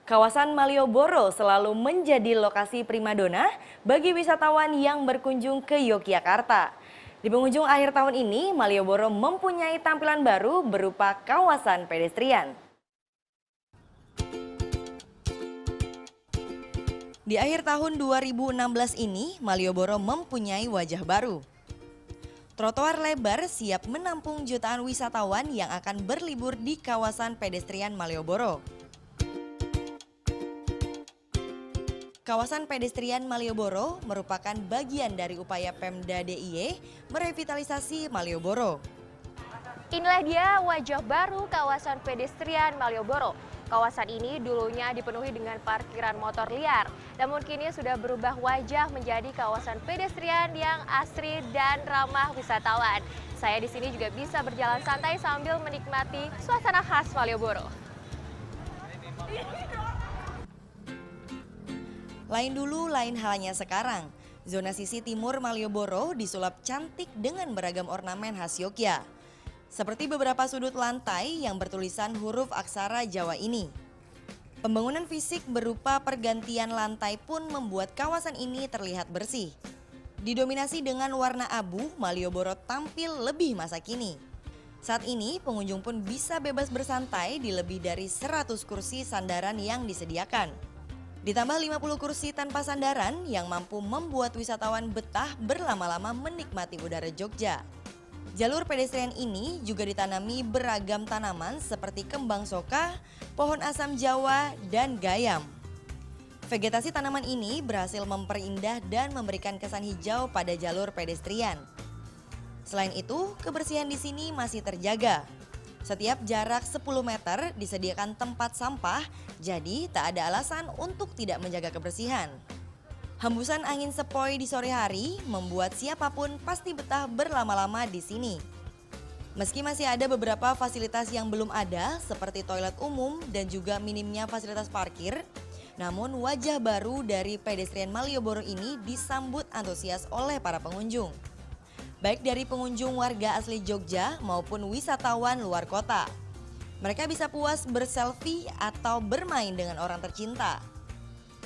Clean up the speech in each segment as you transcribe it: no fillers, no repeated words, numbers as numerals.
Kawasan Malioboro selalu menjadi lokasi primadona bagi wisatawan yang berkunjung ke Yogyakarta. Di penghujung akhir tahun ini, Malioboro mempunyai tampilan baru berupa kawasan pedestrian. Di akhir tahun 2016 ini, Malioboro mempunyai wajah baru. Trotoar lebar siap menampung jutaan wisatawan yang akan berlibur di kawasan pedestrian Malioboro. Kawasan pedestrian Malioboro merupakan bagian dari upaya Pemda DIY merevitalisasi Malioboro. Inilah dia wajah baru kawasan pedestrian Malioboro. Kawasan ini dulunya dipenuhi dengan parkiran motor liar, namun kini sudah berubah wajah menjadi kawasan pedestrian yang asri dan ramah wisatawan. Saya di sini juga bisa berjalan santai sambil menikmati suasana khas Malioboro. Lain dulu, lain halnya sekarang. Zona sisi timur Malioboro disulap cantik dengan beragam ornamen khas Yogyakarta. Seperti beberapa sudut lantai yang bertulisan huruf aksara Jawa ini. Pembangunan fisik berupa pergantian lantai pun membuat kawasan ini terlihat bersih. Didominasi dengan warna abu, Malioboro tampil lebih masa kini. Saat ini pengunjung pun bisa bebas bersantai di lebih dari 100 kursi sandaran yang disediakan. Ditambah 50 kursi tanpa sandaran yang mampu membuat wisatawan betah berlama-lama menikmati udara Jogja. Jalur pedestrian ini juga ditanami beragam tanaman seperti kembang soka, pohon asam Jawa, dan gayam. Vegetasi tanaman ini berhasil memperindah dan memberikan kesan hijau pada jalur pedestrian. Selain itu, kebersihan di sini masih terjaga. Setiap jarak 10 meter disediakan tempat sampah, jadi tak ada alasan untuk tidak menjaga kebersihan. Hembusan angin sepoi di sore hari membuat siapapun pasti betah berlama-lama di sini. Meski masih ada beberapa fasilitas yang belum ada seperti toilet umum dan juga minimnya fasilitas parkir, namun wajah baru dari pedestrian Malioboro ini disambut antusias oleh para pengunjung. Baik dari pengunjung warga asli Jogja maupun wisatawan luar kota. Mereka bisa puas berselfie atau bermain dengan orang tercinta.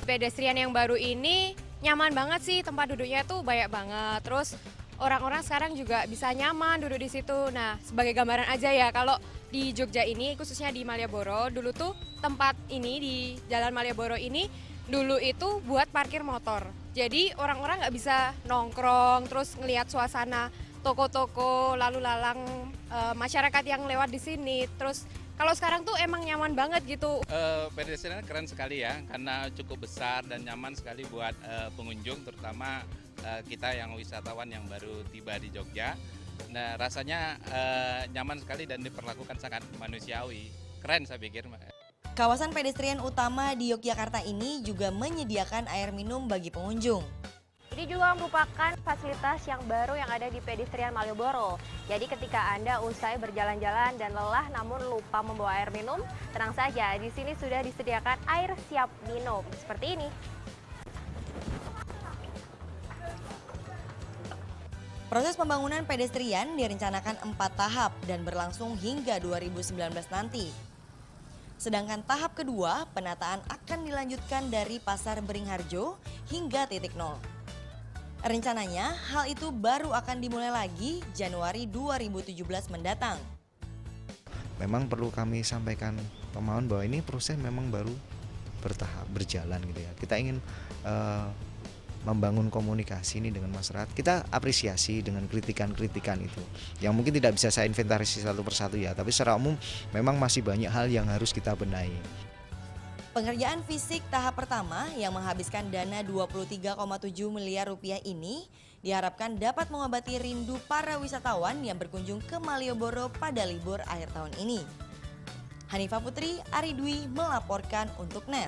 Pedestrian yang baru ini nyaman banget sih, tempat duduknya tuh banyak banget. Terus orang-orang sekarang juga bisa nyaman duduk di situ. Nah, sebagai gambaran aja ya, kalau di Jogja ini khususnya di Malioboro, dulu tuh tempat ini di Jalan Malioboro ini dulu itu buat parkir motor. Jadi orang-orang nggak bisa nongkrong, terus ngelihat suasana toko-toko, lalu lalang masyarakat yang lewat di sini. Terus kalau sekarang tuh emang nyaman banget gitu. Pedestrian keren sekali ya, karena cukup besar dan nyaman sekali buat pengunjung, terutama kita yang wisatawan yang baru tiba di Jogja. Nah, rasanya nyaman sekali dan diperlakukan sangat manusiawi. Keren saya pikir. Kawasan pedestrian utama di Yogyakarta ini juga menyediakan air minum bagi pengunjung. Ini juga merupakan fasilitas yang baru yang ada di pedestrian Malioboro. Jadi ketika Anda usai berjalan-jalan dan lelah namun lupa membawa air minum, tenang saja, di sini sudah disediakan air siap minum seperti ini. Proses pembangunan pedestrian direncanakan 4 tahap dan berlangsung hingga 2019 nanti. Sedangkan tahap kedua, penataan akan dilanjutkan dari Pasar Beringharjo hingga titik nol. Rencananya hal itu baru akan dimulai lagi Januari 2017 mendatang. Memang perlu kami sampaikan pemahaman bahwa ini proses memang baru bertahap berjalan gitu ya. Kita ingin membangun komunikasi ini dengan masyarakat. Kita apresiasi dengan kritikan-kritikan itu. Yang mungkin tidak bisa saya inventarisasi satu persatu ya, tapi secara umum memang masih banyak hal yang harus kita benahi. Pengerjaan fisik tahap pertama yang menghabiskan dana 23,7 miliar rupiah ini diharapkan dapat mengobati rindu para wisatawan yang berkunjung ke Malioboro pada libur akhir tahun ini. Hanifah Putri, Ari Dwi melaporkan untuk NET.